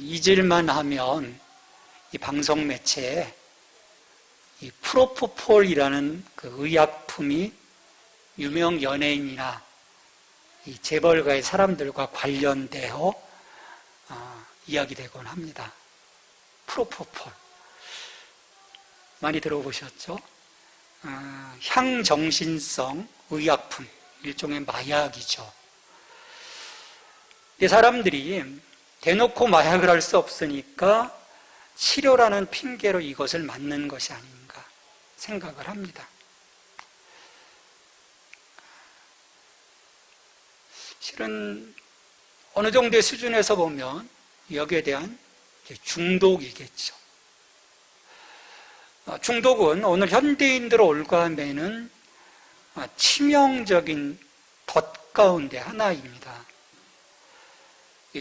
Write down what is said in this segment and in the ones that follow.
잊을만 하면 이 방송 매체에 이 프로포폴이라는 그 의약품이 유명 연예인이나 이 재벌가의 사람들과 관련되어 이야기되곤 합니다. 프로포폴 많이 들어보셨죠? 향정신성 의약품, 일종의 마약이죠. 이 사람들이 대놓고 마약을 할 수 없으니까 치료라는 핑계로 이것을 맞는 것이 아닌가 생각을 합니다. 실은 어느 정도의 수준에서 보면 여기에 대한 중독이겠죠. 중독은 오늘 현대인들을 올가매는 치명적인 덫 가운데 하나입니다.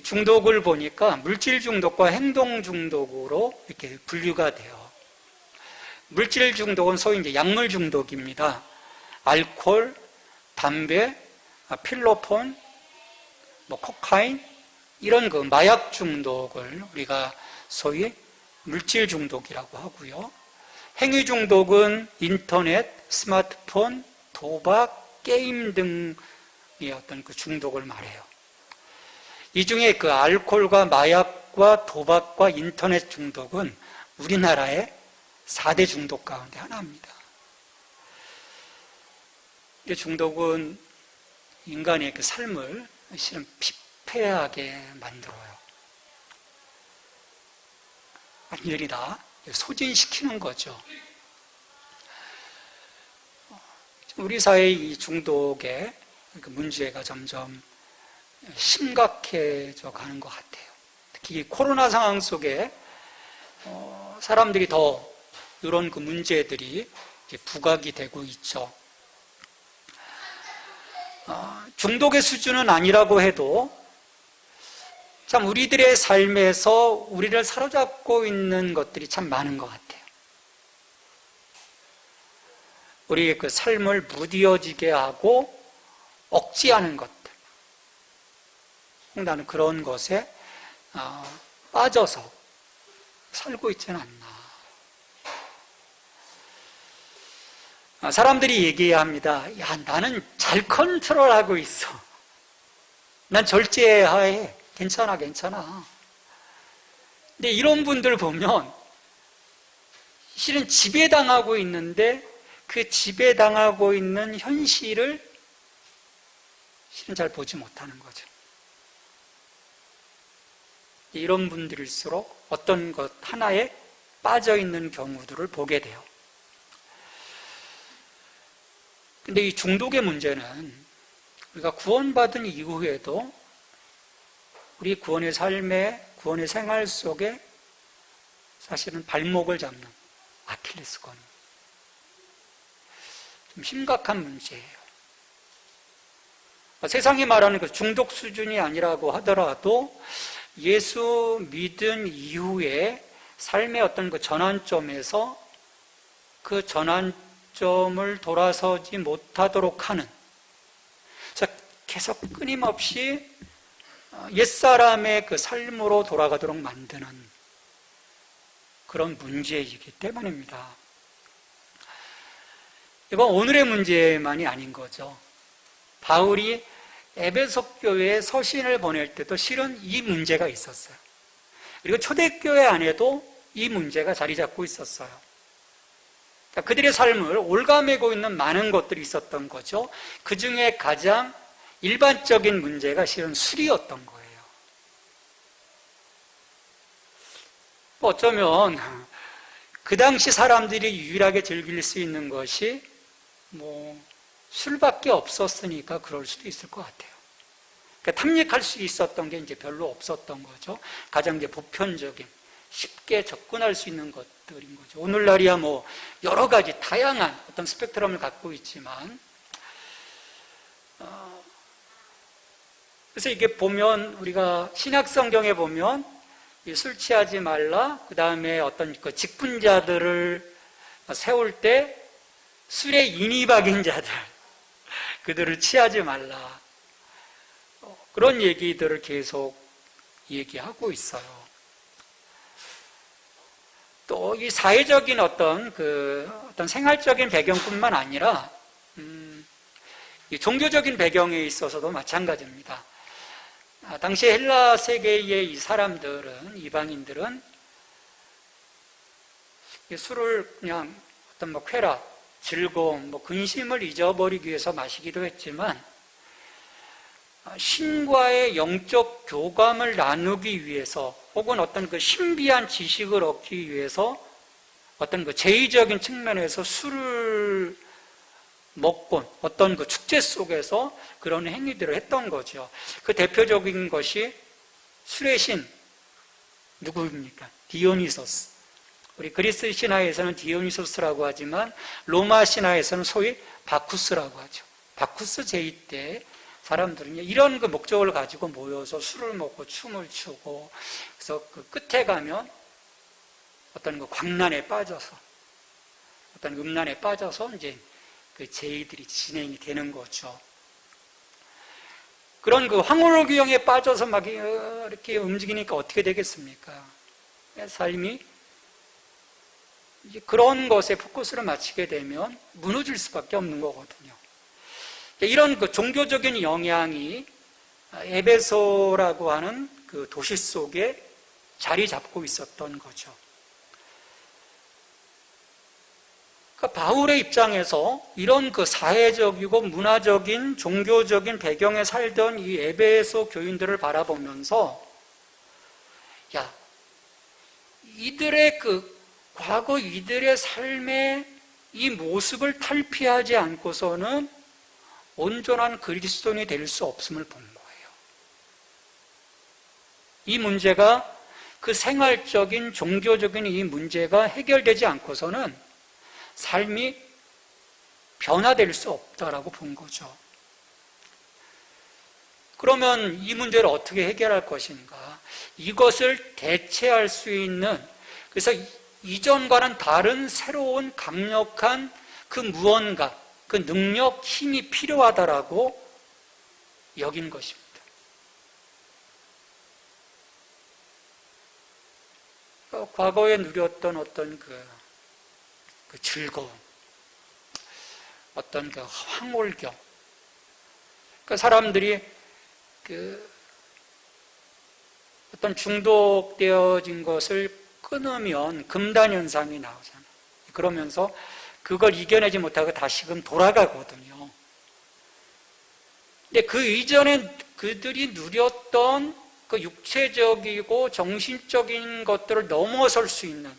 중독을 보니까 물질 중독과 행동 중독으로 이렇게 분류가 돼요. 물질 중독은 소위 이제 약물 중독입니다. 알코올, 담배, 필로폰, 코카인 이런 그 마약 중독을 우리가 소위 물질 중독이라고 하고요. 행위 중독은 인터넷, 스마트폰, 도박, 게임 등의 어떤 그 중독을 말해요. 이 중에 그 알코올과 마약과 도박과 인터넷 중독은 우리나라의 4대 중독 가운데 하나입니다. 이 중독은 인간의 그 삶을 실은 피폐하게 만들어요. 완전히 다 소진시키는 거죠. 우리 사회의 이 중독의 문제가 점점 심각해져 가는 것 같아요. 특히 코로나 상황 속에 사람들이 더 이런 그 문제들이 부각이 되고 있죠. 중독의 수준은 아니라고 해도 참 우리들의 삶에서 우리를 사로잡고 있는 것들이 참 많은 것 같아요. 우리의 그 삶을 무뎌지게 하고 억제하는 것들. 나는 그런 것에 빠져서 살고 있지는 않나. 사람들이 얘기합니다. 야, 나는 잘 컨트롤하고 있어. 난 절제하에 괜찮아. 근데 이런 분들 보면 실은 지배당하고 있는데 그 지배당하고 있는 현실을 실은 잘 보지 못하는 거죠. 이런 분들일수록 어떤 것 하나에 빠져 있는 경우들을 보게 돼요. 근데 이 중독의 문제는 우리가 구원받은 이후에도 우리 구원의 삶에, 구원의 생활 속에 사실은 발목을 잡는 아킬레스건. 좀 심각한 문제예요. 세상이 말하는 그 중독 수준이 아니라고 하더라도 예수 믿은 이후에 삶의 어떤 그 전환점에서 그 전환점을 돌아서지 못하도록 하는, 계속 끊임없이 옛사람의 그 삶으로 돌아가도록 만드는 그런 문제이기 때문입니다. 이건 오늘의 문제만이 아닌 거죠. 바울이 에베소 교회에 서신을 보낼 때도 실은 이 문제가 있었어요. 그리고 초대교회 안에도 이 문제가 자리 잡고 있었어요. 그러니까 그들의 삶을 올가매고 있는 많은 것들이 있었던 거죠. 그 중에 가장 일반적인 문제가 실은 술이었던 거예요. 어쩌면 그 당시 사람들이 유일하게 즐길 수 있는 것이 술밖에 없었으니까 그럴 수도 있을 것 같아요. 그러니까 탐닉할 수 있었던 게 이제 별로 없었던 거죠. 가장 이제 보편적인, 쉽게 접근할 수 있는 것들인 거죠. 오늘날이야 여러 가지 다양한 어떤 스펙트럼을 갖고 있지만, 그래서 이게 보면 우리가 신약 성경에 보면 술 취하지 말라, 그 다음에 어떤 그 직분자들을 세울 때 술에 인이 박인 자들, 그들을 취하지 말라. 그런 얘기들을 계속 얘기하고 있어요. 또 이 사회적인 어떤 생활적인 배경뿐만 아니라 이 종교적인 배경에 있어서도 마찬가지입니다. 당시 헬라 세계의 이 사람들은, 이방인들은 술을 그냥 어떤 쾌락, 즐거움, 근심을 잊어버리기 위해서 마시기도 했지만, 신과의 영적 교감을 나누기 위해서, 혹은 어떤 신비한 지식을 얻기 위해서 어떤 제의적인 측면에서 술을 먹곤 어떤 축제 속에서 그런 행위들을 했던 거죠. 그 대표적인 것이 술의 신, 누구입니까? 디오니소스. 우리 그리스 신화에서는 디오니소스라고 하지만 로마 신화에서는 소위 바쿠스라고 하죠. 바쿠스 제의 때 사람들은 이런 목적을 가지고 모여서 술을 먹고 춤을 추고, 그래서 끝에 가면 어떤 광란에 빠져서, 어떤 음란에 빠져서 이제 제의들이 진행이 되는 거죠. 그런 황홀경에 빠져서 막 이렇게 움직이니까 어떻게 되겠습니까? 삶이 이제 그런 것에 포커스를 맞추게 되면 무너질 수밖에 없는 거거든요. 이런 종교적인 영향이 에베소라고 하는 도시 속에 자리 잡고 있었던 거죠. 바울의 입장에서 이런 사회적이고 문화적인 종교적인 배경에 살던 이 에베소 교인들을 바라보면서, 이들의 과거 이들의 삶의 이 모습을 탈피하지 않고서는 온전한 그리스도인이 될 수 없음을 본 거예요. 이 문제가, 생활적인 종교적인 이 문제가 해결되지 않고서는 삶이 변화될 수 없다라고 본 거죠. 그러면 이 문제를 어떻게 해결할 것인가? 이것을 대체할 수 있는, 그래서 이전과는 다른 새로운 강력한 무언가, 능력, 힘이 필요하다라고 여긴 것입니다. 과거에 누렸던 어떤 즐거움, 어떤 황홀경, 사람들이 어떤 중독되어진 것을 끊으면 금단 현상이 나오잖아요. 그러면서 그걸 이겨내지 못하고 다시금 돌아가거든요. 근데 그 이전에 그들이 누렸던 육체적이고 정신적인 것들을 넘어설 수 있는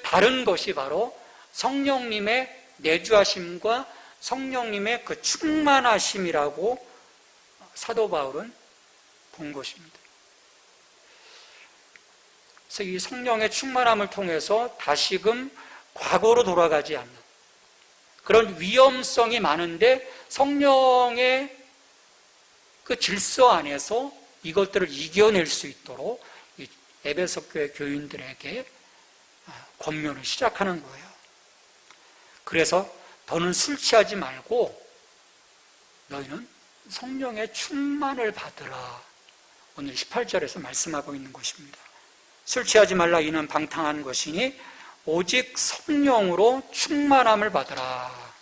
다른 것이 바로 성령님의 내주하심과 성령님의 충만하심이라고 사도 바울은 본 것입니다. 그래서 이 성령의 충만함을 통해서 다시금 과거로 돌아가지 않는 그런 위험성이 많은데, 성령의 질서 안에서 이것들을 이겨낼 수 있도록 이 에베소 교회 교인들에게 권면을 시작하는 거예요. 그래서 너는 술 취하지 말고 너희는 성령의 충만을 받으라. 오늘 18절에서 말씀하고 있는 것입니다. 술 취하지 말라. 이는 방탕한 것이니 오직 성령으로 충만함을 받으라.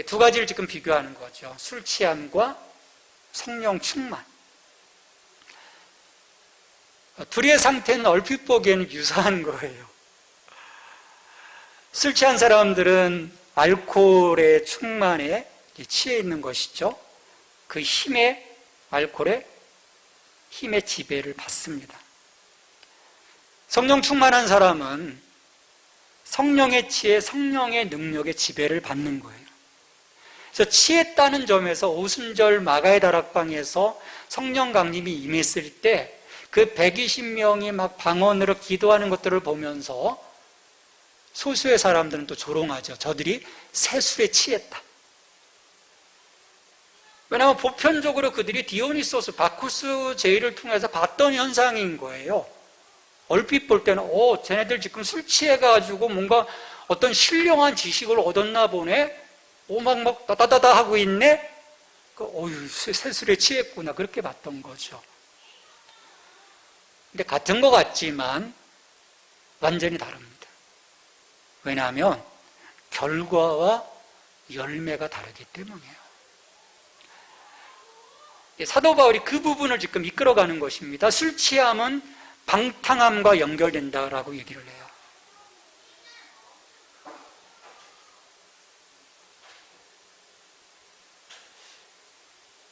두 가지를 지금 비교하는 거죠. 술 취함과 성령 충만. 둘의 상태는 얼핏 보기에는 유사한 거예요. 술 취한 사람들은 알코올의 충만에 취해 있는 것이죠. 그 알코올의 힘의 지배를 받습니다. 성령 충만한 사람은 성령의 지혜, 성령의 능력의 지배를 받는 거예요. 그래서 취했다는 점에서 오순절 마가의 다락방에서 성령 강림이 임했을 때 그 120명이 막 방언으로 기도하는 것들을 보면서 소수의 사람들은 또 조롱하죠. 저들이 새술에 취했다. 왜냐하면 보편적으로 그들이 디오니소스, 바쿠스 제의를 통해서 봤던 현상인 거예요. 얼핏 볼 때는 쟤네들 지금 술 취해가지고 뭔가 어떤 신령한 지식을 얻었나 보네. 막 따다다다 하고 있네. 새술에 취했구나. 그렇게 봤던 거죠. 근데 같은 것 같지만 완전히 다릅니다. 왜냐하면 결과와 열매가 다르기 때문이에요. 사도 바울이 그 부분을 지금 이끌어가는 것입니다. 술 취함은 방탕함과 연결된다라고 얘기를 해요.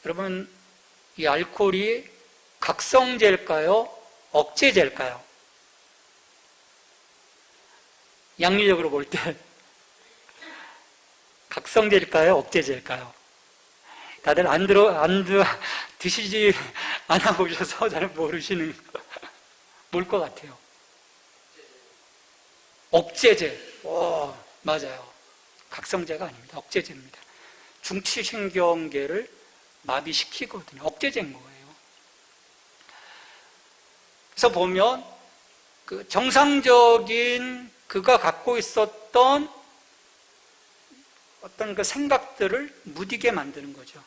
여러분, 이 알코올이 각성제일까요? 억제제일까요? 양리적으로 볼 때 각성제일까요? 억제제일까요? 다들 드시지 않아 보셔서 잘 모르시는 뭘 것 같아요? 억제제. 맞아요. 각성제가 아닙니다. 억제제입니다. 중추신경계를 마비시키거든요. 억제제인 거예요. 그래서 보면 그 정상적인 그가 갖고 있었던 어떤 그 생각들을 무디게 만드는 거죠.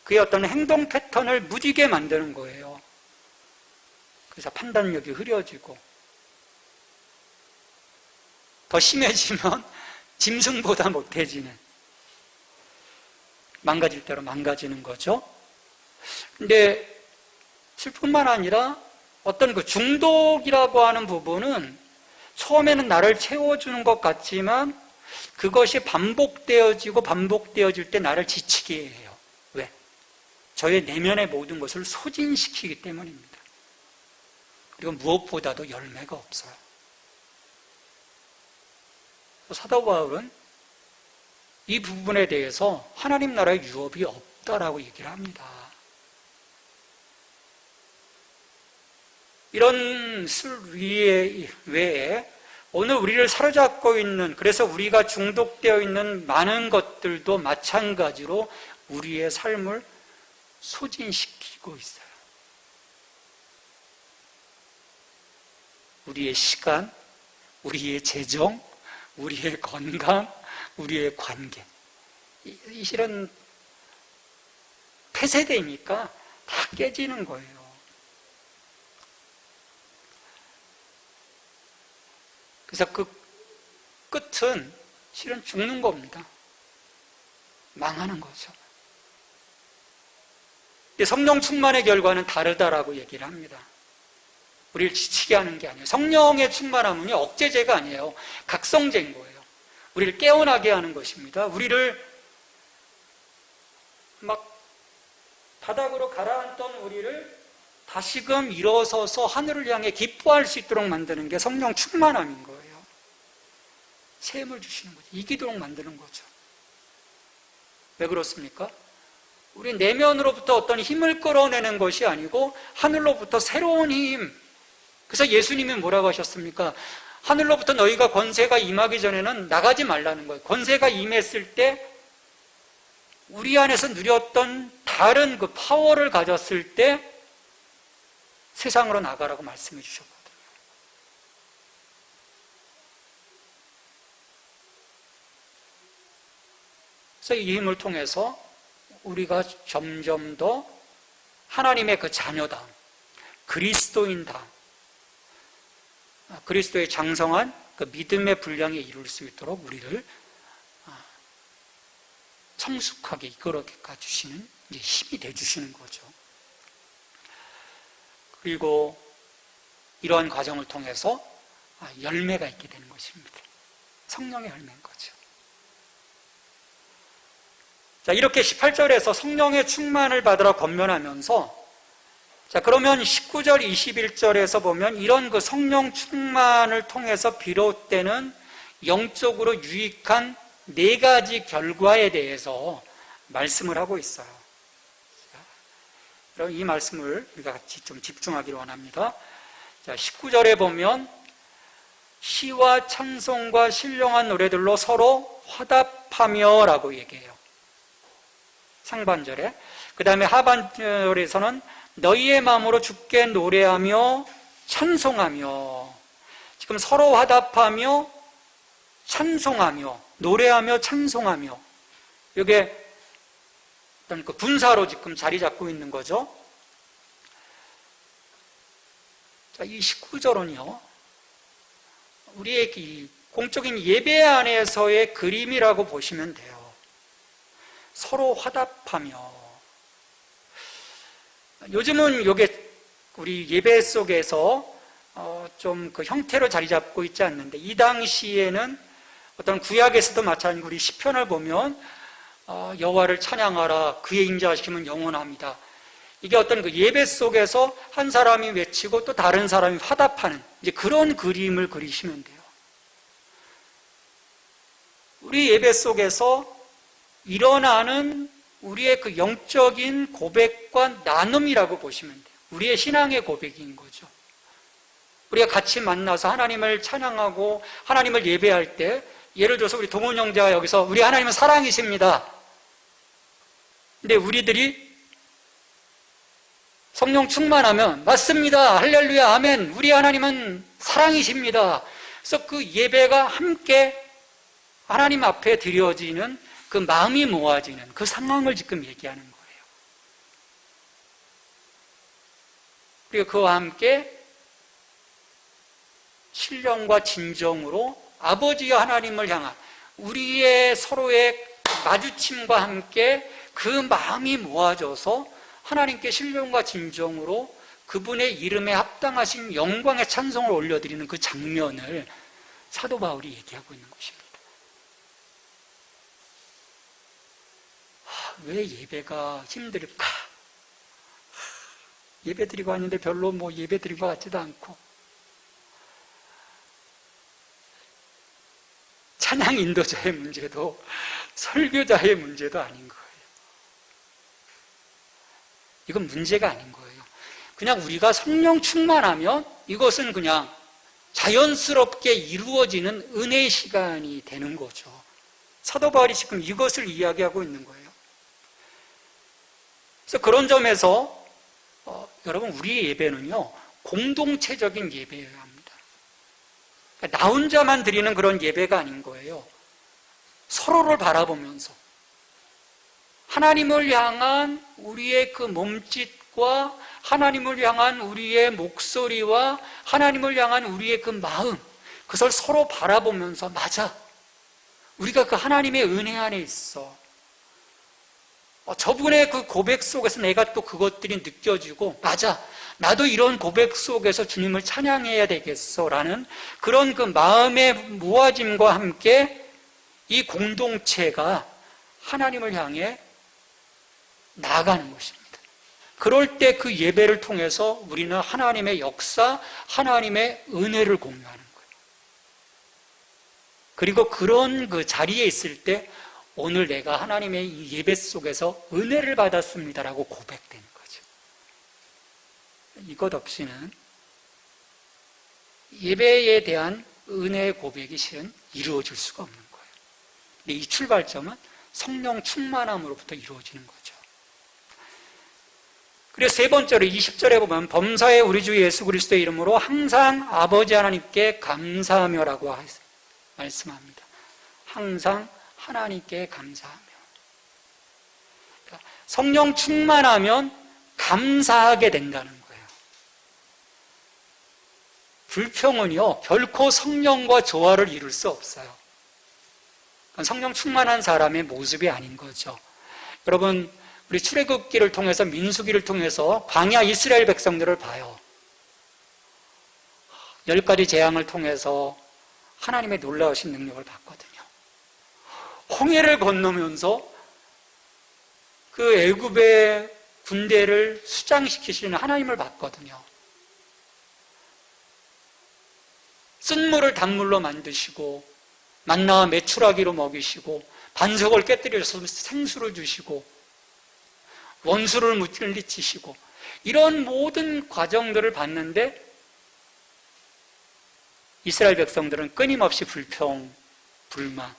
그의 어떤 행동 패턴을 무디게 만드는 거예요. 그래서 판단력이 흐려지고 더 심해지면 짐승보다 못해지는, 망가질 대로 망가지는 거죠. 근데 술뿐만 아니라 어떤 그 중독이라고 하는 부분은 처음에는 나를 채워주는 것 같지만 그것이 반복되어질 때 나를 지치게 해요. 왜? 저의 내면의 모든 것을 소진시키기 때문입니다. 그리고 무엇보다도 열매가 없어요. 사도 바울은 이 부분에 대해서 하나님 나라의 유업이 없다라고 얘기를 합니다. 이런 술 외에 오늘 우리를 사로잡고 있는, 그래서 우리가 중독되어 있는 많은 것들도 마찬가지로 우리의 삶을 소진시키고 있어요. 우리의 시간, 우리의 재정, 우리의 건강, 우리의 관계. 이 실은 폐쇄되니까 다 깨지는 거예요. 그래서 그 끝은 실은 죽는 겁니다. 망하는 거죠. 성령 충만의 결과는 다르다라고 얘기를 합니다. 우리를 지치게 하는 게 아니에요. 성령의 충만함은요, 억제제가 아니에요. 각성제인 거예요. 우리를 깨어나게 하는 것입니다. 우리를 막 바닥으로 가라앉던 우리를 다시금 일어서서 하늘을 향해 기뻐할 수 있도록 만드는 게 성령 충만함인 거예요. 새 힘을 주시는 거죠. 이기도록 만드는 거죠. 왜 그렇습니까? 우리 내면으로부터 어떤 힘을 끌어내는 것이 아니고 하늘로부터 새로운 힘. 그래서 예수님이 뭐라고 하셨습니까? 하늘로부터 너희가 권세가 임하기 전에는 나가지 말라는 거예요. 권세가 임했을 때 우리 안에서 누렸던 다른 그 파워를 가졌을 때 세상으로 나가라고 말씀해 주셨거든요. 그래서 이 힘을 통해서 우리가 점점 더 하나님의 그 자녀다, 그리스도인다, 그리스도의 장성한 그 믿음의 분량에 이룰 수 있도록 우리를 성숙하게 이끌어가 주시는 힘이 되주시는 거죠. 그리고 이러한 과정을 통해서 열매가 있게 되는 것입니다. 성령의 열매인 거죠. 자, 이렇게 18절에서 성령의 충만을 받으라 권면하면서, 자, 그러면 19절, 21절에서 보면 이런 그 성령 충만을 통해서 비롯되는 영적으로 유익한 4가지 결과에 대해서 말씀을 하고 있어요. 자, 이 말씀을 우리가 같이 좀 집중하기를 원합니다. 자, 19절에 보면 시와 찬송과 신령한 노래들로 서로 화답하며 라고 얘기해요. 상반절에. 그 다음에 하반절에서는 너희의 마음으로 주께 노래하며 찬송하며, 지금 서로 화답하며 찬송하며 노래하며 찬송하며, 이게 어떤 그 분사로 지금 자리 잡고 있는 거죠. 자, 이 19절은요, 우리의 이 공적인 예배 안에서의 그림이라고 보시면 돼요. 서로 화답하며. 요즘은 이게 우리 예배 속에서 좀 그 형태로 자리 잡고 있지 않는데, 이 당시에는 어떤 구약에서도 마찬가지로 우리 시편을 보면 여호와를 찬양하라, 그의 인자하심은 영원합니다. 이게 어떤 그 예배 속에서 한 사람이 외치고 또 다른 사람이 화답하는 이제 그런 그림을 그리시면 돼요. 우리 예배 속에서 일어나는 우리의 그 영적인 고백과 나눔이라고 보시면 돼요. 우리의 신앙의 고백인 거죠. 우리가 같이 만나서 하나님을 찬양하고 하나님을 예배할 때, 예를 들어서 우리 동원 형제가 여기서 우리 하나님은 사랑이십니다. 근데 우리들이 성령 충만하면 맞습니다. 할렐루야, 아멘. 우리 하나님은 사랑이십니다. 그래서 그 예배가 함께 하나님 앞에 드려지는 그 마음이 모아지는 그 상황을 지금 얘기하는 거예요. 그리고 그와 함께 신령과 진정으로 아버지와 하나님을 향한 우리의 서로의 마주침과 함께 그 마음이 모아져서 하나님께 신령과 진정으로 그분의 이름에 합당하신 영광의 찬송을 올려드리는 그 장면을 사도 바울이 얘기하고 있는 것입니다. 왜 예배가 힘들까? 예배 드리고 왔는데 별로 뭐 예배 드린 것 같지도 않고, 찬양 인도자의 문제도 설교자의 문제도 아닌 거예요. 이건 문제가 아닌 거예요. 그냥 우리가 성령 충만하면 이것은 그냥 자연스럽게 이루어지는 은혜의 시간이 되는 거죠. 사도 바울이 지금 이것을 이야기하고 있는 거예요. 그래서 그런 점에서 여러분, 우리의 예배는요 공동체적인 예배여야 합니다. 나 혼자만 드리는 그런 예배가 아닌 거예요. 서로를 바라보면서 하나님을 향한 우리의 그 몸짓과 하나님을 향한 우리의 목소리와 하나님을 향한 우리의 그 마음, 그것을 서로 바라보면서, 맞아, 우리가 그 하나님의 은혜 안에 있어. 저분의 그 고백 속에서 내가 또 그것들이 느껴지고, 맞아, 나도 이런 고백 속에서 주님을 찬양해야 되겠어 라는 그런 그 마음의 모아짐과 함께 이 공동체가 하나님을 향해 나아가는 것입니다. 그럴 때 그 예배를 통해서 우리는 하나님의 역사, 하나님의 은혜를 공유하는 거예요. 그리고 그런 그 자리에 있을 때 오늘 내가 하나님의 이 예배 속에서 은혜를 받았습니다라고 고백되는 거죠. 이것 없이는 예배에 대한 은혜의 고백이 실은 이루어질 수가 없는 거예요. 근데 이 출발점은 성령 충만함으로부터 이루어지는 거죠. 그리고 세 번째로 20절에 보면 범사에 우리 주 예수 그리스도의 이름으로 항상 아버지 하나님께 감사하며라고 말씀합니다. 항상 하나님께 감사하며. 그러니까 성령 충만하면 감사하게 된다는 거예요. 불평은요 결코 성령과 조화를 이룰 수 없어요. 성령 충만한 사람의 모습이 아닌 거죠. 여러분, 우리 출애굽기를 통해서, 민수기를 통해서 광야 이스라엘 백성들을 봐요. 10가지 재앙을 통해서 하나님의 놀라우신 능력을 봤거든요. 홍해를 건너면서 그 애굽의 군대를 수장시키시는 하나님을 봤거든요. 쓴물을 단물로 만드시고 만나와 메추라기로 먹이시고 반석을 깨뜨려서 생수를 주시고 원수를 물리치시고 이런 모든 과정들을 봤는데 이스라엘 백성들은 끊임없이 불평, 불만,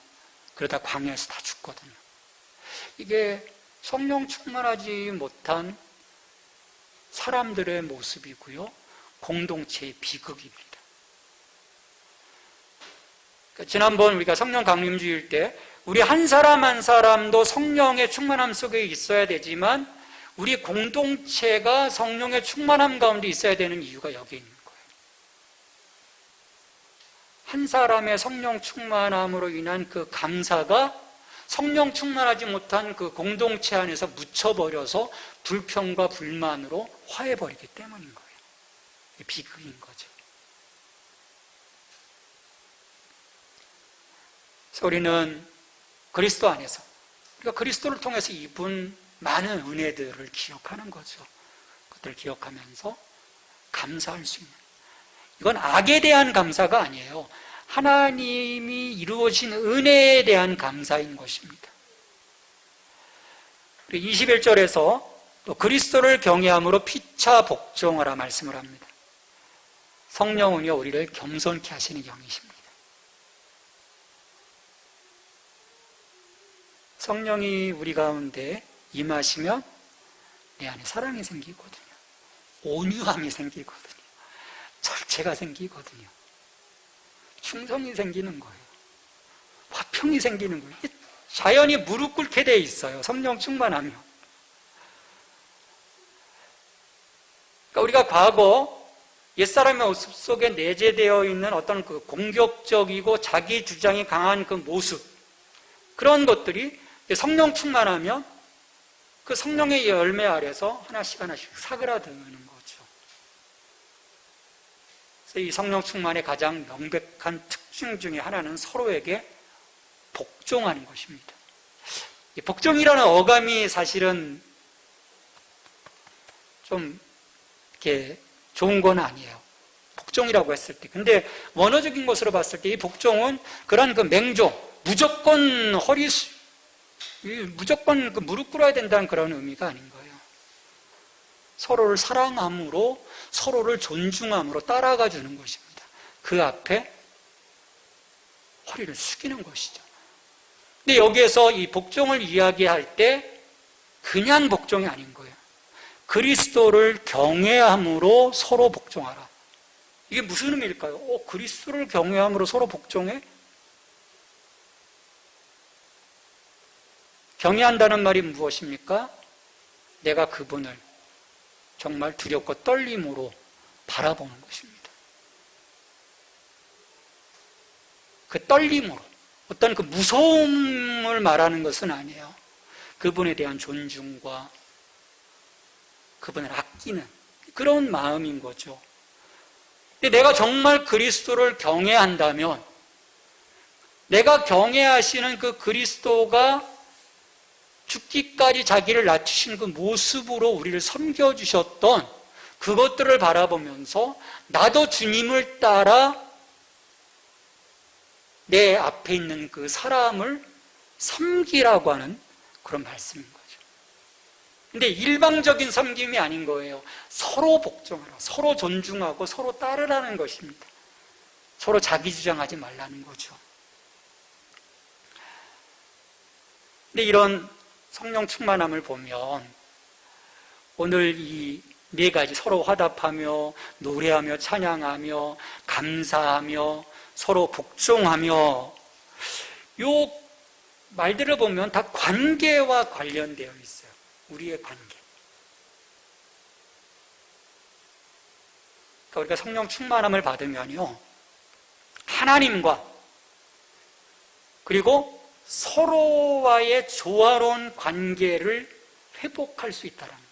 그러다 광야에서 다 죽거든요. 이게 성령 충만하지 못한 사람들의 모습이고요, 공동체의 비극입니다. 지난번 우리가 성령 강림주일 때 우리 한 사람 한 사람도 성령의 충만함 속에 있어야 되지만 우리 공동체가 성령의 충만함 가운데 있어야 되는 이유가 여기 있는 거예요. 한 사람의 성령 충만함으로 인한 그 감사가 성령 충만하지 못한 그 공동체 안에서 묻혀버려서 불평과 불만으로 화해버리기 때문인 거예요. 비극인 거죠. 그래서 우리는 그리스도 안에서, 우리가 그리스도를 통해서 입은 많은 은혜들을 기억하는 거죠. 그것들을 기억하면서 감사할 수 있는, 이건 악에 대한 감사가 아니에요. 하나님이 이루어진 은혜에 대한 감사인 것입니다. 21절에서 또 그리스도를 경외함으로 피차 복종하라 말씀을 합니다. 성령은요, 우리를 겸손케 하시는 영이십니다. 성령이 우리 가운데 임하시면 내 안에 사랑이 생기거든요. 온유함이 생기거든요. 절제가 생기거든요. 충성이 생기는 거예요. 화평이 생기는 거예요. 자연이 무릎 꿇게 돼 있어요. 성령 충만하면. 그러니까 우리가 과거 옛사람의 모습 속에 내재되어 있는 어떤 그 공격적이고 자기 주장이 강한 그 모습, 그런 것들이 성령 충만하면 그 성령의 열매 아래서 하나씩 하나씩 사그라드는 거죠. 그래서 이 성령 충만의 가장 명백한 특징 중에 하나는 서로에게 복종하는 것입니다. 이 복종이라는 어감이 사실은 좀 이렇게 좋은 건 아니에요. 복종이라고 했을 때. 근데 원어적인 것으로 봤을 때 이 복종은 그런 그 맹종, 무조건 무조건 그 무릎 꿇어야 된다는 그런 의미가 아닌 거예요. 서로를 사랑함으로, 서로를 존중함으로 따라가 주는 것입니다. 그 앞에 허리를 숙이는 것이죠. 근데 여기에서 이 복종을 이야기할 때 그냥 복종이 아닌 거예요. 그리스도를 경외함으로 서로 복종하라. 이게 무슨 의미일까요? 그리스도를 경외함으로 서로 복종해? 경외한다는 말이 무엇입니까? 내가 그분을 정말 두렵고 떨림으로 바라보는 것입니다. 그 떨림으로, 어떤 그 무서움을 말하는 것은 아니에요. 그분에 대한 존중과 그분을 아끼는 그런 마음인 거죠. 근데 내가 정말 그리스도를 경외한다면, 내가 경외하시는 그 그리스도가 죽기까지 자기를 낮추신 그 모습으로 우리를 섬겨주셨던 그것들을 바라보면서 나도 주님을 따라 내 앞에 있는 그 사람을 섬기라고 하는 그런 말씀인 거죠. 근데 일방적인 섬김이 아닌 거예요. 서로 복종하라, 서로 존중하고 서로 따르라는 것입니다. 서로 자기 주장하지 말라는 거죠. 근데 이런 성령 충만함을 보면 오늘 이 네 가지, 서로 화답하며 노래하며 찬양하며 감사하며 서로 복종하며, 요 말들을 보면 다 관계와 관련되어 있어요. 우리의 관계. 그러니까 우리가 성령 충만함을 받으면요, 하나님과 그리고 서로와의 조화로운 관계를 회복할 수 있다는 거예요.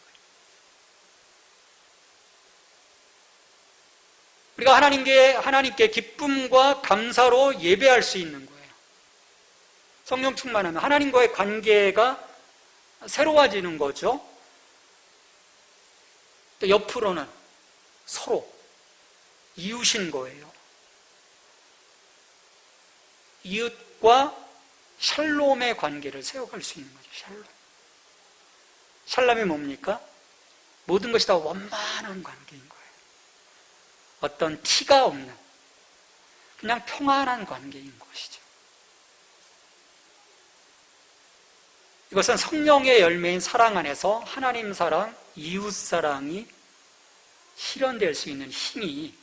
우리가 하나님께 기쁨과 감사로 예배할 수 있는 거예요. 성령 충만하면 하나님과의 관계가 새로워지는 거죠. 또 옆으로는 서로 이웃인 거예요. 이웃과 샬롬의 관계를 세워갈 수 있는 거죠. 샬롬. 샬롬이 뭡니까? 모든 것이 다 원만한 관계인 거예요. 어떤 티가 없는, 그냥 평안한 관계인 것이죠. 이것은 성령의 열매인 사랑 안에서 하나님 사랑, 이웃 사랑이 실현될 수 있는 힘이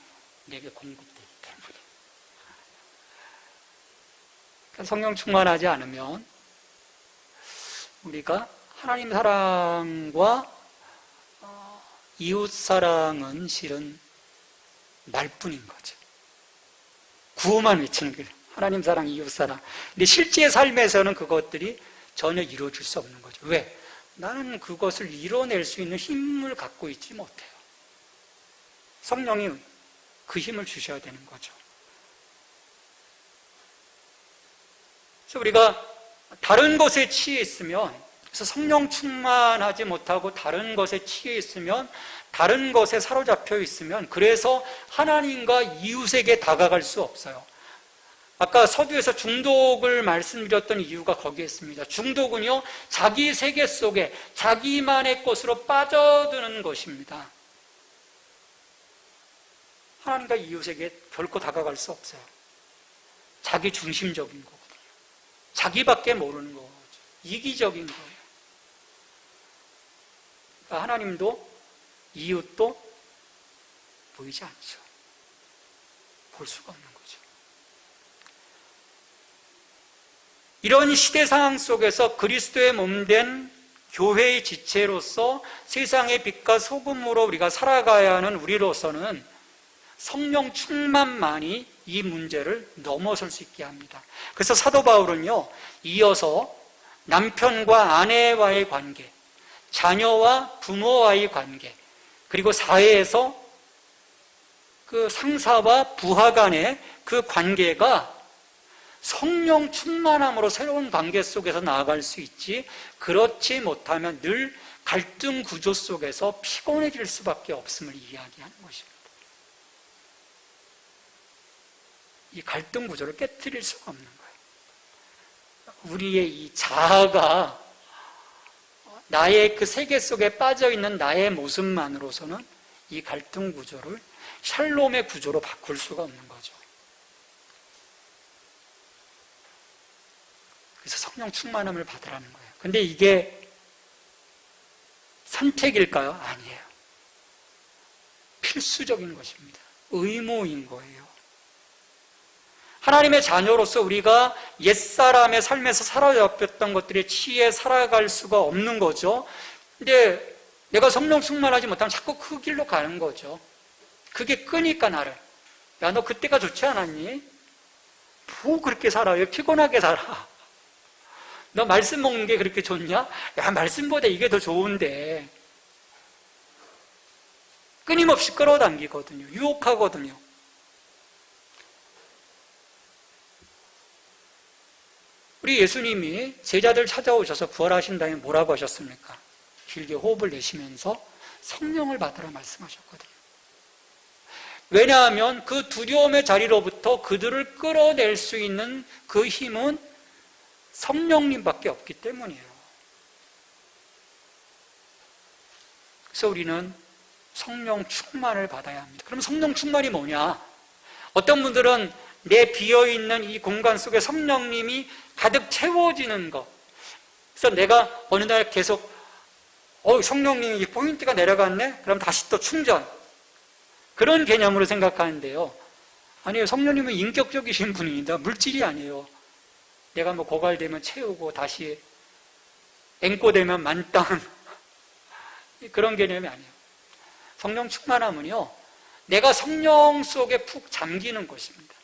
내게 공급되기 때문에. 그러니까 성령 충만하지 않으면 우리가 하나님 사랑과 이웃 사랑은 실은 말뿐인 거죠. 구호만 외치는 거예요. 하나님 사랑, 이웃 사랑. 근데 실제 삶에서는 그것들이 전혀 이루어질 수 없는 거죠. 왜? 나는 그것을 이뤄낼 수 있는 힘을 갖고 있지 못해요. 성령이 그 힘을 주셔야 되는 거죠. 그래서 우리가 다른 것에 취해 있으면, 그래서 성령 충만하지 못하고 다른 것에 취해 있으면, 다른 것에 사로잡혀 있으면, 그래서 하나님과 이웃에게 다가갈 수 없어요. 아까 서두에서 중독을 말씀드렸던 이유가 거기에 있습니다. 중독은요, 자기 세계 속에 자기만의 것으로 빠져드는 것입니다. 하나님과 이웃에게 결코 다가갈 수 없어요. 자기 중심적인 거거든요. 자기밖에 모르는 거죠. 이기적인 거예요. 그러니까 하나님도 이웃도 보이지 않죠. 볼 수가 없는 거죠. 이런 시대 상황 속에서 그리스도의 몸된 교회의 지체로서 세상의 빛과 소금으로 우리가 살아가야 하는 우리로서는 성령 충만만이 이 문제를 넘어설 수 있게 합니다. 그래서 사도 바울은요, 이어서 남편과 아내와의 관계, 자녀와 부모와의 관계, 그리고 사회에서 그 상사와 부하 간의 그 관계가 성령 충만함으로 새로운 관계 속에서 나아갈 수 있지, 그렇지 못하면 늘 갈등 구조 속에서 피곤해질 수밖에 없음을 이야기하는 것입니다. 이 갈등 구조를 깨트릴 수가 없는 거예요. 우리의 이 자아가 나의 그 세계 속에 빠져있는 나의 모습만으로서는 이 갈등 구조를 샬롬의 구조로 바꿀 수가 없는 거죠. 그래서 성령 충만함을 받으라는 거예요. 근데 이게 선택일까요? 아니에요. 필수적인 것입니다. 의무인 거예요. 하나님의 자녀로서 우리가 옛사람의 삶에서 사로잡혔던 것들에 취해 살아갈 수가 없는 거죠. 근데 내가 성령 충만하지 못하면 자꾸 그 길로 가는 거죠. 그게 끄니까 나를. 야, 너 그때가 좋지 않았니? 뭐 그렇게 살아요? 피곤하게 살아. 너 말씀 먹는 게 그렇게 좋냐? 야, 말씀보다 이게 더 좋은데. 끊임없이 끌어당기거든요. 유혹하거든요. 우리 예수님이 제자들 찾아오셔서 부활하신 다음에 뭐라고 하셨습니까? 길게 호흡을 내쉬면서 성령을 받으라 말씀하셨거든요. 왜냐하면 그 두려움의 자리로부터 그들을 끌어낼 수 있는 그 힘은 성령님밖에 없기 때문이에요. 그래서 우리는 성령 충만을 받아야 합니다. 그럼 성령 충만이 뭐냐? 어떤 분들은 내 비어있는 이 공간 속에 성령님이 가득 채워지는 것. 그래서 내가 어느 날 계속 성령님이 포인트가 내려갔네? 그럼 다시 또 충전. 그런 개념으로 생각하는데요. 아니에요. 성령님은 인격적이신 분입니다. 물질이 아니에요. 내가 뭐 고갈되면 채우고 다시 앵꼬되면 만땅. 그런 개념이 아니에요. 성령 충만함은요, 내가 성령 속에 푹 잠기는 것입니다.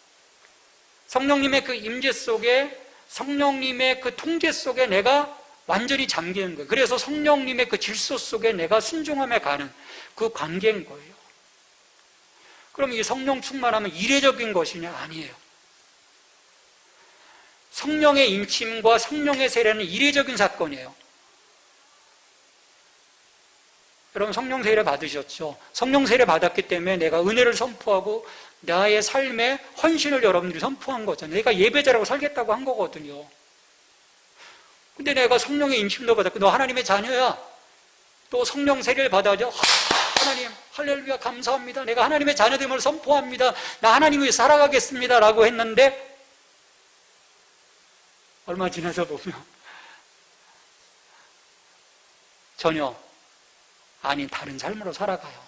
성령님의 그 임재 속에, 성령님의 그 통제 속에 내가 완전히 잠기는 거예요. 그래서 성령님의 그 질서 속에 내가 순종함에 가는 그 관계인 거예요. 그럼 이 성령 충만하면 이례적인 것이냐? 아니에요. 성령의 인침과 성령의 세례는 이례적인 사건이에요. 여러분 성령 세례 받으셨죠? 성령 세례 받았기 때문에 내가 은혜를 선포하고 나의 삶의 헌신을 여러분들이 선포한 거잖아요. 내가 예배자라고 살겠다고 한 거거든요. 근데 내가 성령의 인침도 받았고 너 하나님의 자녀야. 또 성령 세례를 받아죠. 하나님 할렐루야 감사합니다. 내가 하나님의 자녀됨을 선포합니다. 나 하나님 위해 살아가겠습니다 라고 했는데 얼마 지나서 보면 전혀 아닌 다른 삶으로 살아가요.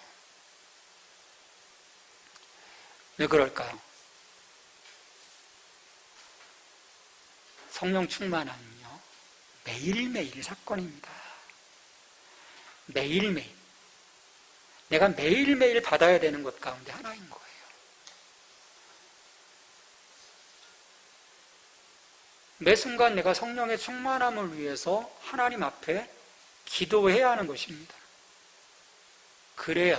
왜 그럴까요? 성령 충만함은요, 매일매일 사건입니다. 매일매일. 내가 매일매일 받아야 되는 것 가운데 하나인 거예요. 매 순간 내가 성령의 충만함을 위해서 하나님 앞에 기도해야 하는 것입니다. 그래야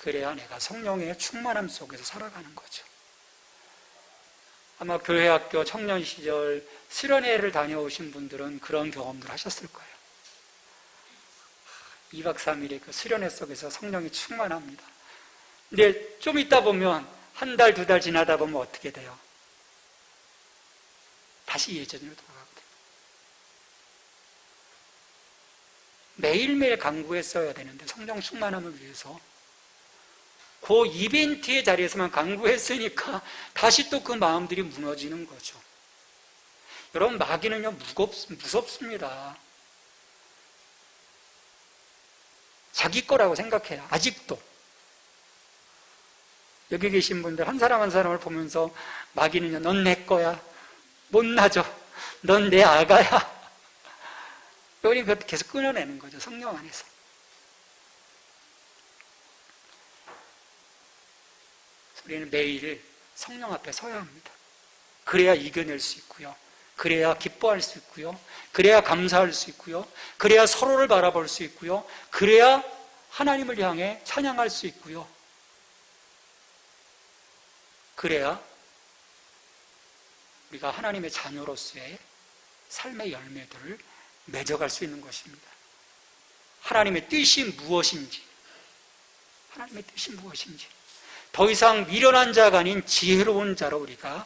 내가 성령의 충만함 속에서 살아가는 거죠. 아마 교회학교 청년 시절 수련회를 다녀오신 분들은 그런 경험들 하셨을 거예요. 2박 3일의 그 수련회 속에서 성령이 충만합니다. 근데 좀 있다 보면 한 달, 두 달 지나다 보면 어떻게 돼요? 다시 예전으로 돌아가거든요. 매일매일 간구했어야 되는데 성령 충만함을 위해서 그 이벤트의 자리에서만 간구했으니까 다시 또 그 마음들이 무너지는 거죠. 여러분, 마귀는요 무섭습니다. 자기 거라고 생각해요. 아직도. 여기 계신 분들 한 사람 한 사람을 보면서 마귀는요, 넌 내 거야. 못나죠. 넌 내 아가야. 우리는 그것도 계속 끊어내는 거죠. 성령 안에서. 우리는 매일 성령 앞에 서야 합니다. 그래야 이겨낼 수 있고요. 그래야 기뻐할 수 있고요. 그래야 감사할 수 있고요. 그래야 서로를 바라볼 수 있고요. 그래야 하나님을 향해 찬양할 수 있고요. 그래야 우리가 하나님의 자녀로서의 삶의 열매들을 맺어갈 수 있는 것입니다. 하나님의 뜻이 무엇인지, 더 이상 미련한 자가 아닌 지혜로운 자로 우리가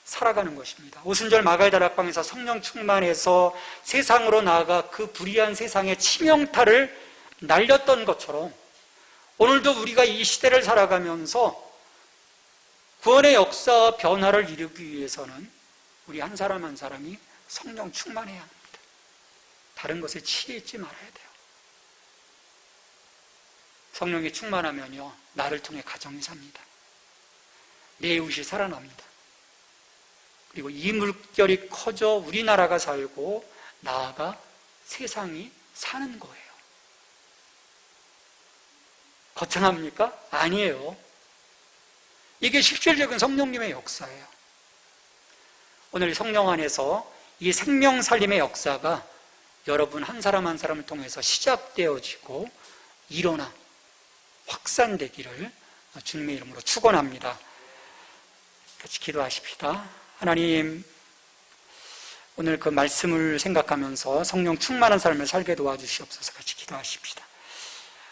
살아가는 것입니다. 오순절 마가다락방에서 성령 충만해서 세상으로 나아가 그 불의한 세상의 치명타를 날렸던 것처럼 오늘도 우리가 이 시대를 살아가면서 구원의 역사와 변화를 이루기 위해서는 우리 한 사람 한 사람이 성령 충만해야 합니다. 다른 것에 치여 있지 말아야 돼요. 성령이 충만하면요, 나를 통해 가정이 삽니다. 내 이웃이 살아납니다. 그리고 이 물결이 커져 우리나라가 살고 나아가 세상이 사는 거예요. 거창합니까? 아니에요. 이게 실질적인 성령님의 역사예요. 오늘 성령 안에서 이 생명 살림의 역사가 여러분 한 사람 한 사람을 통해서 시작되어지고 일어나 확산되기를 주님의 이름으로 축원합니다. 같이 기도하십시다. 하나님, 오늘 그 말씀을 생각하면서 성령 충만한 삶을 살게 도와주시옵소서. 같이 기도하십시다.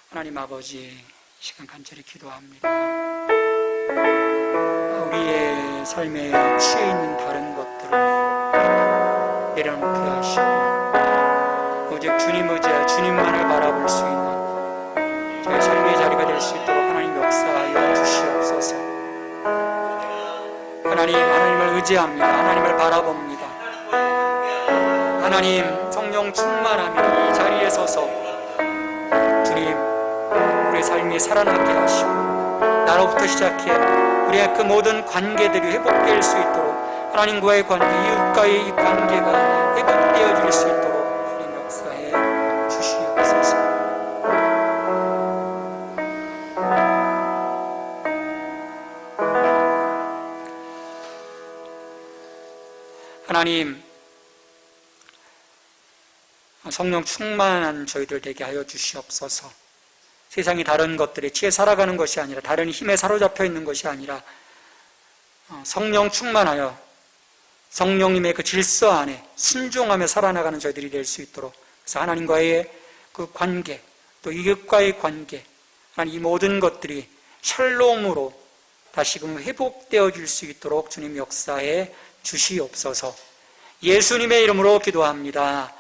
하나님 아버지, 시간 간절히 기도합니다. 우리의 삶에 취해 있는 다른 것들을 내려놓게 하시고 오직 주님 의지하여 주님만을 바라볼 수 있는 저의 삶의 자리가 될 수 있도록 하나님 역사하여 주시옵소서. 하나님을 의지합니다. 하나님을 바라봅니다. 하나님, 성령 충만하며 이 자리에 서서 주님, 우리의 삶이 살아나게 하시고 나로부터 시작해 우리의 그 모든 관계들이 회복될 수 있도록 하나님과의 관계, 이웃과의 이 관계가 회복되어질 수 있도록 주님 역사해 주시옵소서. 하나님, 성령 충만한 저희들 되게 하여 주시옵소서. 세상이 다른 것들에 취해 살아가는 것이 아니라, 다른 힘에 사로잡혀 있는 것이 아니라 성령 충만하여 성령님의 그 질서 안에 순종하며 살아나가는 저희들이 될 수 있도록, 그래서 하나님과의 그 관계, 또 이웃과의 관계, 이 모든 것들이 샬롬으로 다시금 회복되어질 수 있도록 주님 역사에 주시옵소서. 예수님의 이름으로 기도합니다.